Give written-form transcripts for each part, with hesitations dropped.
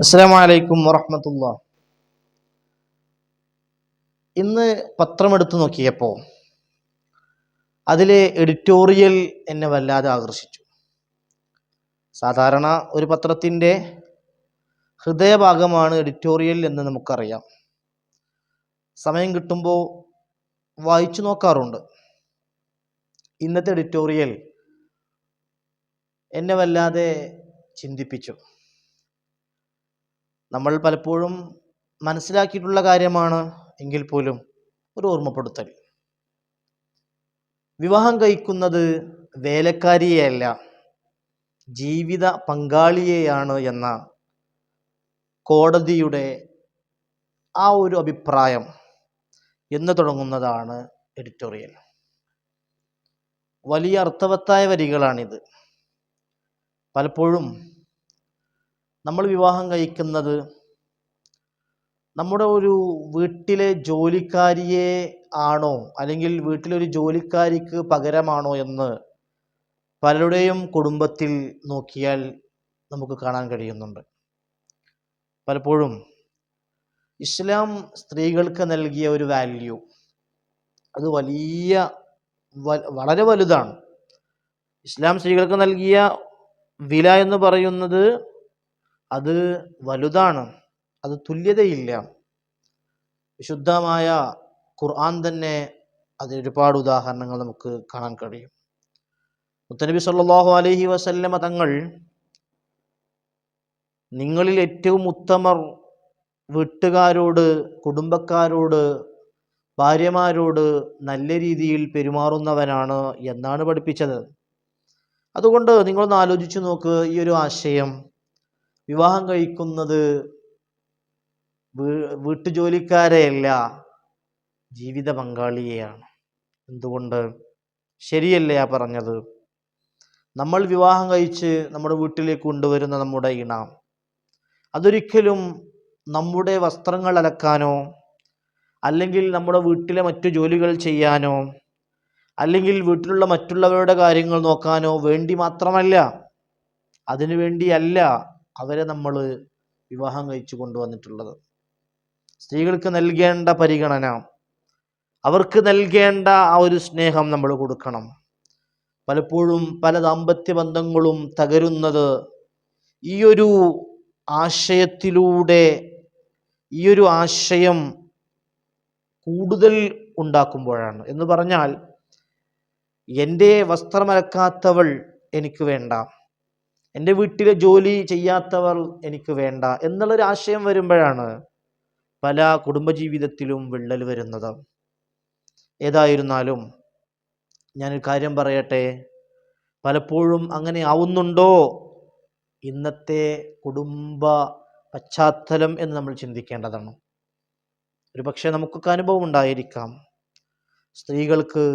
അസ്സലാമു അലൈക്കും വറഹ്മത്തുള്ളാഹി. ഇന്ന് പത്രമെടുത്ത് നോക്കിയപ്പോൾ അതിലെ എഡിറ്റോറിയൽ എന്നെ വല്ലാതെ ആകർഷിച്ചു. സാധാരണ ഒരു പത്രത്തിൻ്റെ ഹൃദയഭാഗമാണ് എഡിറ്റോറിയൽ എന്ന് നമുക്കറിയാം. സമയം കിട്ടുമ്പോൾ വായിച്ചു നോക്കാറുണ്ട്. ഇന്നത്തെ എഡിറ്റോറിയൽ എന്നെ വല്ലാതെ ചിന്തിപ്പിച്ചു. നമ്മൾ പലപ്പോഴും മനസ്സിലാക്കിയിട്ടുള്ള കാര്യമാണ് എങ്കിൽ പോലും ഒരു ഓർമ്മപ്പെടുത്തൽ. വിവാഹം കഴിക്കുന്നത് വേലക്കാരിയെയല്ല, ജീവിത പങ്കാളിയെയാണ് എന്ന കോടതിയുടെ ആ ഒരു അഭിപ്രായം എന്ന് തുടങ്ങുന്നതാണ് എഡിറ്റോറിയൽ. വലിയ അർത്ഥവത്തായ വരികളാണിത്. പലപ്പോഴും നമ്മൾ വിവാഹം കഴിക്കുന്നത് നമ്മുടെ ഒരു വീട്ടിലെ ജോലിക്കാരിയെ ആണോ, അല്ലെങ്കിൽ വീട്ടിലൊരു ജോലിക്കാരിക്ക് പകരമാണോ എന്ന് പലരുടെയും കുടുംബത്തിൽ നോക്കിയാൽ നമുക്ക് കാണാൻ കഴിയുന്നുണ്ട്. പലപ്പോഴും ഇസ്ലാം സ്ത്രീകൾക്ക് നൽകിയ ഒരു വാല്യൂ അത് വളരെ വലുതാണ്. ഇസ്ലാം സ്ത്രീകൾക്ക് നൽകിയ വില എന്ന് പറയുന്നത് അത് വലുതാണ്, അത് തുല്യതയില്ല. വിശുദ്ധമായ ഖുർആൻ തന്നെ അതിന് ഒരുപാട് ഉദാഹരണങ്ങൾ നമുക്ക് കാണാൻ കഴിയും. മുത്തനബി സല്ലല്ലാഹു അലൈഹി വസല്ലമ തങ്ങൾ നിങ്ങളിൽ ഏറ്റവും ഉത്തമർ വീട്ടുകാരോട്, കുടുംബക്കാരോട്, ഭാര്യമാരോട് നല്ല രീതിയിൽ പെരുമാറുന്നവനാണ് എന്നാണ് പഠിപ്പിച്ചത്. അതുകൊണ്ട് നിങ്ങളൊന്ന് ആലോചിച്ചു നോക്ക്, ഈ ഒരു ആശയം വിവാഹം കഴിക്കുന്നത് വീട്ടുജോലിക്കാരെയല്ല, ജീവിത പങ്കാളിയെയാണ്. എന്തുകൊണ്ട്? ശരിയല്ലേ ആ പറഞ്ഞത്? നമ്മൾ വിവാഹം കഴിച്ച് നമ്മുടെ വീട്ടിലേക്ക് കൊണ്ടുവരുന്ന നമ്മുടെ ഇണ അതൊരിക്കലും നമ്മുടെ വസ്ത്രങ്ങൾ അലക്കാനോ, അല്ലെങ്കിൽ നമ്മുടെ വീട്ടിലെ മറ്റു ജോലികൾ ചെയ്യാനോ, അല്ലെങ്കിൽ വീട്ടിലുള്ള മറ്റുള്ളവരുടെ കാര്യങ്ങൾ നോക്കാനോ വേണ്ടി മാത്രമല്ല, അതിനു വേണ്ടിയല്ല അവരെ നമ്മൾ വിവാഹം കഴിച്ചു കൊണ്ടുവന്നിട്ടുള്ളത്. സ്ത്രീകൾക്ക് നൽകേണ്ട പരിഗണന, അവർക്ക് നൽകേണ്ട ആ ഒരു സ്നേഹം നമ്മൾ കൊടുക്കണം. പലപ്പോഴും പല ദാമ്പത്യ ബന്ധങ്ങളും തകരുന്നത് ഈ ഒരു ആശയത്തിലൂടെ, ഈ ഒരു ആശയം കൂടുതൽ ഉണ്ടാക്കുമ്പോഴാണ്. എന്ന് പറഞ്ഞാൽ, എൻ്റെ വസ്ത്രമലക്കാത്തവൾ എനിക്ക് വേണ്ട, എൻ്റെ വീട്ടിലെ ജോലി ചെയ്യാത്തവൾ എനിക്ക് വേണ്ട എന്നുള്ളൊരു ആശയം വരുമ്പോഴാണ് പല കുടുംബജീവിതത്തിലും വിള്ളൽ വരുന്നത്. ഏതായിരുന്നാലും ഞാനൊരു കാര്യം പറയട്ടെ, പലപ്പോഴും അങ്ങനെ ആവുന്നുണ്ടോ ഇന്നത്തെ കുടുംബ പശ്ചാത്തലം എന്ന് നമ്മൾ ചിന്തിക്കേണ്ടതാണ്. ഒരു പക്ഷേ നമുക്കൊക്കെ അനുഭവം ഉണ്ടായിരിക്കാം. സ്ത്രീകൾക്ക്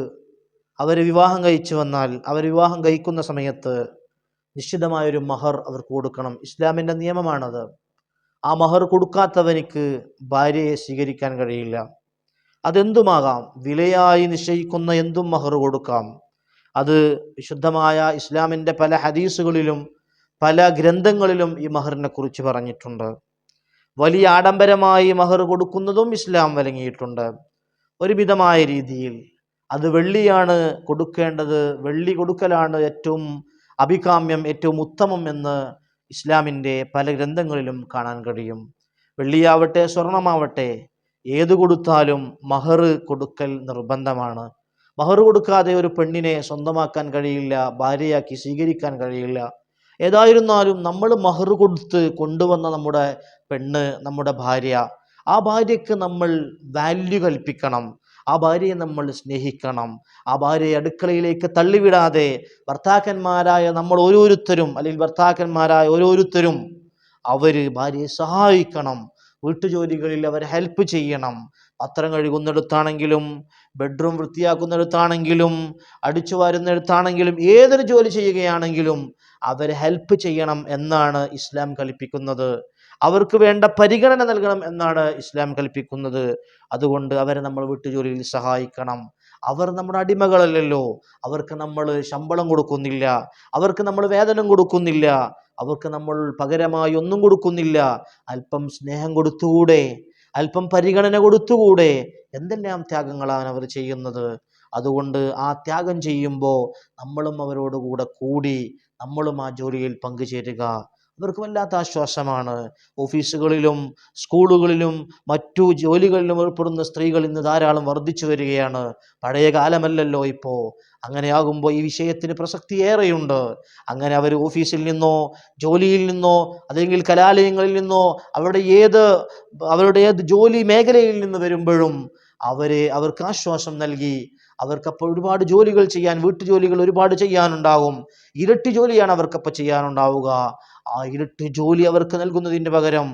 അവർ വിവാഹം കഴിച്ചു വന്നാൽ, അവർ വിവാഹം കഴിക്കുന്ന സമയത്ത് നിശ്ചിതമായൊരു മഹർ അവർക്ക് കൊടുക്കണം. ഇസ്ലാമിൻ്റെ നിയമമാണത്. ആ മഹർ കൊടുക്കാത്തവനിക്ക് ഭാര്യയെ സ്വീകരിക്കാൻ കഴിയില്ല. അതെന്തുമാകാം, വിലയായി നിശ്ചയിക്കുന്ന എന്തും മഹർ കൊടുക്കാം. അത് വിശുദ്ധമായ ഇസ്ലാമിൻ്റെ പല ഹദീസുകളിലും പല ഗ്രന്ഥങ്ങളിലും ഈ മഹറിനെ കുറിച്ച് പറഞ്ഞിട്ടുണ്ട്. വലിയ ആഡംബരമായി മഹർ കൊടുക്കുന്നതും ഇസ്ലാം വിലങ്ങിയിട്ടുണ്ട്. ഒരു മിതമായ രീതിയിൽ അത് വെള്ളിയാണ് കൊടുക്കേണ്ടത്, വെള്ളി കൊടുക്കലാണ് ഏറ്റവും അഭികാമ്യം, ഏറ്റവും ഉത്തമം എന്ന് ഇസ്ലാമിൻ്റെ പല ഗ്രന്ഥങ്ങളിലും കാണാൻ കഴിയും. വെള്ളിയാവട്ടെ സ്വർണമാവട്ടെ ഏത് കൊടുത്താലും മഹർ കൊടുക്കൽ നിർബന്ധമാണ്. മഹർ കൊടുക്കാതെ ഒരു പെണ്ണിനെ സ്വന്തമാക്കാൻ കഴിയില്ല, ഭാര്യയാക്കി സ്വീകരിക്കാൻ കഴിയില്ല. ഏതായിരുന്നാലും നമ്മൾ മഹർ കൊടുത്ത് കൊണ്ടുവന്ന നമ്മുടെ പെണ്ണ്, നമ്മുടെ ഭാര്യ, ആ ഭാര്യയ്ക്ക് നമ്മൾ വാല്യൂ കൽപ്പിക്കണം, ആ ഭാര്യയെ നമ്മൾ സ്നേഹിക്കണം. ആ ഭാര്യയെ അടുക്കളയിലേക്ക് തള്ളിവിടാതെ ഭർത്താക്കന്മാരായ നമ്മൾ ഓരോരുത്തരും, അല്ലെങ്കിൽ ഭർത്താക്കന്മാരായ ഓരോരുത്തരും അവർ ഭാര്യയെ സഹായിക്കണം. വീട്ടുജോലികളിൽ അവർ ഹെൽപ്പ് ചെയ്യണം. പത്രം കഴുകുന്നിടത്താണെങ്കിലും, ബെഡ്റൂം വൃത്തിയാക്കുന്നിടത്താണെങ്കിലും, അടിച്ചു വാരുന്നിടത്താണെങ്കിലും, ഏതൊരു ജോലി ചെയ്യുകയാണെങ്കിലും അവരെ ഹെൽപ്പ് ചെയ്യണം എന്നാണ് ഇസ്ലാം കൽപ്പിക്കുന്നത്. അവർക്ക് വേണ്ട പരിഗണന നൽകണം എന്നാണ് ഇസ്ലാം കൽപ്പിക്കുന്നത്. അതുകൊണ്ട് അവരെ നമ്മൾ വീട്ടുജോലിയിൽ സഹായിക്കണം. അവർ നമ്മുടെ അടിമകളല്ലല്ലോ, അവർക്ക് നമ്മൾ ശമ്പളം കൊടുക്കുന്നില്ല, അവർക്ക് നമ്മൾ വേതനം കൊടുക്കുന്നില്ല. അവർക്ക് നമ്മൾ പകരമായി ഒന്നും കൊടുക്കുന്നില്ല. അല്പം സ്നേഹം കൊടുത്തുകൂടെ? അല്പം പരിഗണന കൊടുത്തുകൂടെ? എന്തെല്ലാം ത്യാഗങ്ങളാണ് അവർ ചെയ്യുന്നത്. അതുകൊണ്ട് ആ ത്യാഗം ചെയ്യുമ്പോൾ നമ്മളും അവരോട് കൂടി നമ്മളും ആ ജോലിയിൽ പങ്കുചേരുക. അവർക്ക് വല്ലാത്ത ആശ്വാസമാണ്. ഓഫീസുകളിലും സ്കൂളുകളിലും മറ്റു ജോലികളിലും ഏർപ്പെടുന്ന സ്ത്രീകൾ ഇന്ന് ധാരാളം വർദ്ധിച്ചു വരികയാണ്. പഴയ കാലമല്ലല്ലോ ഇപ്പോൾ. അങ്ങനെയാകുമ്പോൾ ഈ വിഷയത്തിന് പ്രസക്തി ഏറെയുണ്ട്. അങ്ങനെ അവർ ഓഫീസിൽ നിന്നോ ജോലിയിൽ നിന്നോ അല്ലെങ്കിൽ കലാലയങ്ങളിൽ നിന്നോ അവരുടെ ഏത് ജോലി മേഖലയിൽ നിന്ന് വരുമ്പോഴും അവർക്ക് ആശ്വാസം നൽകി. അവർക്കപ്പോൾ ഒരുപാട് ജോലികൾ ചെയ്യാൻ, വീട്ടുജോലികൾ ഒരുപാട് ചെയ്യാനുണ്ടാകും. ഇരട്ടി ജോലിയാണ് അവർക്കപ്പോൾ ചെയ്യാനുണ്ടാവുക. ആ ഇരട്ടി ജോലി അവർക്ക് നൽകുന്നതിന് പകരം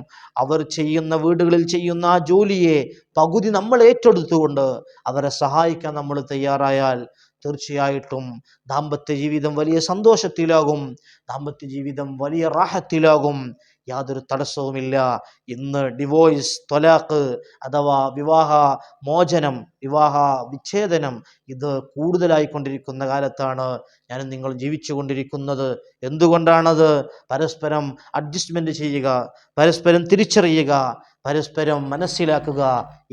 അവർ ചെയ്യുന്ന വീടുകളിൽ ചെയ്യുന്ന ആ ജോലിയെ പകുതി നമ്മൾ ഏറ്റെടുത്തുകൊണ്ട് അവരെ സഹായിക്കാൻ നമ്മൾ തയ്യാറായാൽ തീർച്ചയായിട്ടും ദാമ്പത്യ ജീവിതം വലിയ സന്തോഷത്തിലാകും, ദാമ്പത്യ ജീവിതം വലിയ റാഹത്തിലാകും. യാതൊരു തടസ്സവുമില്ല. ഇന്ന് ഡിവോഴ്സ്, ത്വലാഖ് അഥവാ വിവാഹ മോചനം, വിവാഹ വിച്ഛേദനം ഇത് കൂടുതലായിക്കൊണ്ടിരിക്കുന്ന കാലത്താണ് ഞാനും നിങ്ങൾ ജീവിച്ചു കൊണ്ടിരിക്കുന്നത്. എന്തുകൊണ്ടാണത്? പരസ്പരം അഡ്ജസ്റ്റ്മെന്റ് ചെയ്യുക, പരസ്പരം തിരിച്ചറിയുക, പരസ്പരം മനസ്സിലാക്കുക,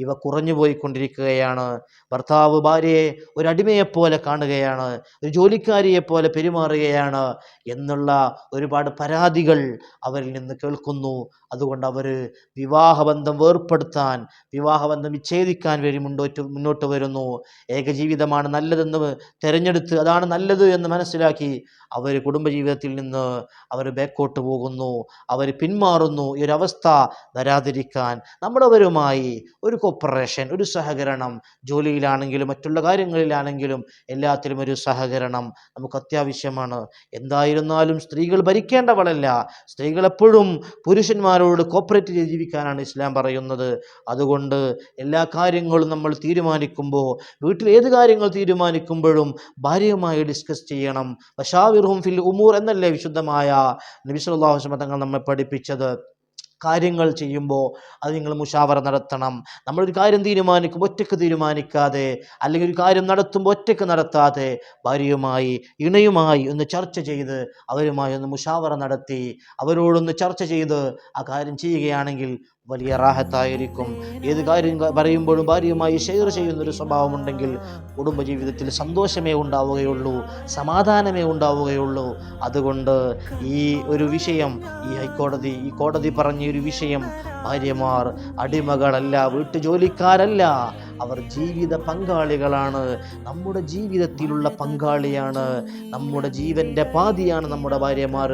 ഇവ കുറഞ്ഞു പോയിക്കൊണ്ടിരിക്കുകയാണ്. ഭർത്താവ് ഭാര്യയെ ഒരു അടിമയെപ്പോലെ കാണുകയാണ്, ഒരു ജോലിക്കാരിയെപ്പോലെ പെരുമാറുകയാണ് എന്നുള്ള ഒരുപാട് പരാതികൾ അവരിൽ നിന്ന് കേൾക്കുന്നു. അതുകൊണ്ട് അവർ വിവാഹബന്ധം വേർപ്പെടുത്താൻ, വിവാഹബന്ധം വിച്ഛേദിക്കാൻ വേണ്ടി മുന്നോട്ട് വരുന്നു. ഏകജീവിതമാണ് നല്ലതെന്ന് തിരഞ്ഞെടുത്ത് അതാണ് നല്ലത് എന്ന് മനസ്സിലാക്കി അവർ കുടുംബജീവിതത്തിൽ നിന്ന് അവർ ബാക്കോട്ട് പോകുന്നു, അവർ പിന്മാറുന്നു. ഈ ഒരു അവസ്ഥ വരാതിരിക്കാൻ നമ്മളവരുമായി ഒരു കോപ്പറേഷൻ, ഒരു സഹകരണം, ജോലിയിലാണെങ്കിലും മറ്റുള്ള കാര്യങ്ങളിലാണെങ്കിലും എല്ലാത്തിലും ഒരു സഹകരണം നമുക്ക് അത്യാവശ്യമാണ്. എന്തായിരുന്നാലും സ്ത്രീകൾ ഭരിക്കേണ്ടവളല്ല. സ്ത്രീകൾ എപ്പോഴും പുരുഷന്മാരോട് കോപ്പറേറ്റ് ചെയ്ത് ജീവിക്കാനാണ് ഇസ്ലാം പറയുന്നത്. അതുകൊണ്ട് എല്ലാ കാര്യങ്ങളും നമ്മൾ തീരുമാനിക്കുമ്പോൾ, വീട്ടിൽ ഏത് കാര്യങ്ങൾ തീരുമാനിക്കുമ്പോഴും ഭാര്യയുമായി ഡിസ്കസ് ചെയ്യണം. വശാവിർഹും ഫിൽ ഉമൂർ എന്നല്ലേ വിശുദ്ധമായ നബി സല്ലല്ലാഹു അലൈഹി വസല്ലം തങ്ങൾ നമ്മെ പഠിപ്പിച്ചത്. കാര്യങ്ങൾ ചെയ്യുമ്പോൾ അത് നിങ്ങൾ മുഷാവറ നടത്തണം. നമ്മളൊരു കാര്യം തീരുമാനിക്കുമ്പോൾ ഒറ്റയ്ക്ക് തീരുമാനിക്കാതെ, അല്ലെങ്കിൽ ഒരു കാര്യം നടത്തുമ്പോൾ ഒറ്റയ്ക്ക് നടത്താതെ ഭാര്യയുമായി ഇണയുമായി ഒന്ന് ചർച്ച ചെയ്ത് അവരുമായി ഒന്ന് മുഷാവറ നടത്തി അവരോടൊന്ന് ചർച്ച ചെയ്ത് ആ കാര്യം ചെയ്യുകയാണെങ്കിൽ വലിയ റാഹത്തായിരിക്കും. ഏത് കാര്യം പറയുമ്പോഴും ഭാര്യയുമായി ഷെയർ ചെയ്യുന്നൊരു സ്വഭാവമുണ്ടെങ്കിൽ കുടുംബജീവിതത്തിൽ സന്തോഷമേ ഉണ്ടാവുകയുള്ളൂ, സമാധാനമേ ഉണ്ടാവുകയുള്ളൂ. അതുകൊണ്ട് ഈ ഒരു വിഷയം, ഈ കോടതി പറഞ്ഞ ഒരു വിഷയം, ഭാര്യമാർ അടിമകളല്ല, വീട്ടുജോലിക്കാരല്ല, അവർ ജീവിത പങ്കാളികളാണ്, നമ്മുടെ ജീവിതത്തിലുള്ള പങ്കാളിയാണ്, നമ്മുടെ ജീവന്റെ പാതിയാണ് നമ്മുടെ ഭാര്യമാർ.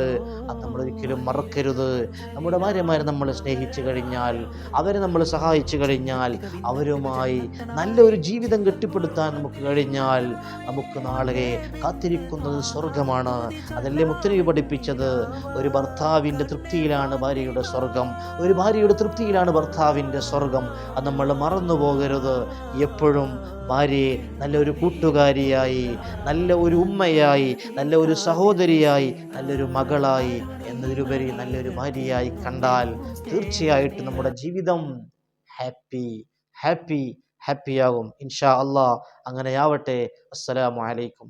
അത് നമ്മളൊരിക്കലും മറക്കരുത്. നമ്മുടെ ഭാര്യമാരെ നമ്മൾ സ്നേഹിച്ചു കഴിഞ്ഞാൽ, അവരെ നമ്മൾ സഹായിച്ചു കഴിഞ്ഞാൽ, അവരുമായി നല്ലൊരു ജീവിതം കെട്ടിപ്പടുത്താൻ നമുക്ക് കഴിഞ്ഞാൽ, നമുക്ക് നാളെ കാത്തിരിക്കുന്നത് സ്വർഗമാണ്. അതല്ലേ മുത്തനബി പഠിപ്പിച്ചത്? ഒരു ഭർത്താവിൻ്റെ തൃപ്തിയിലാണ് ഭാര്യയുടെ സ്വർഗം, ഒരു ഭാര്യയുടെ തൃപ്തിയിലാണ് ഭർത്താവിൻ്റെ സ്വർഗം. അത് നമ്മൾ മറന്നു പോകരുത്. എപ്പോഴും ഭാര്യയെ നല്ലൊരു കൂട്ടുകാരിയായി, നല്ല ഒരു ഉമ്മയായി, നല്ല ഒരു സഹോദരിയായി, നല്ലൊരു മകളായി എന്നതിലുപരി നല്ലൊരു ഭാര്യയായി കണ്ടാൽ തീർച്ചയായിട്ടും നമ്മുടെ ജീവിതം ഹാപ്പിയാകും. ഇൻഷാ അല്ലാഹ് അങ്ങനെയാവട്ടെ. അസ്സലാമു അലൈക്കും.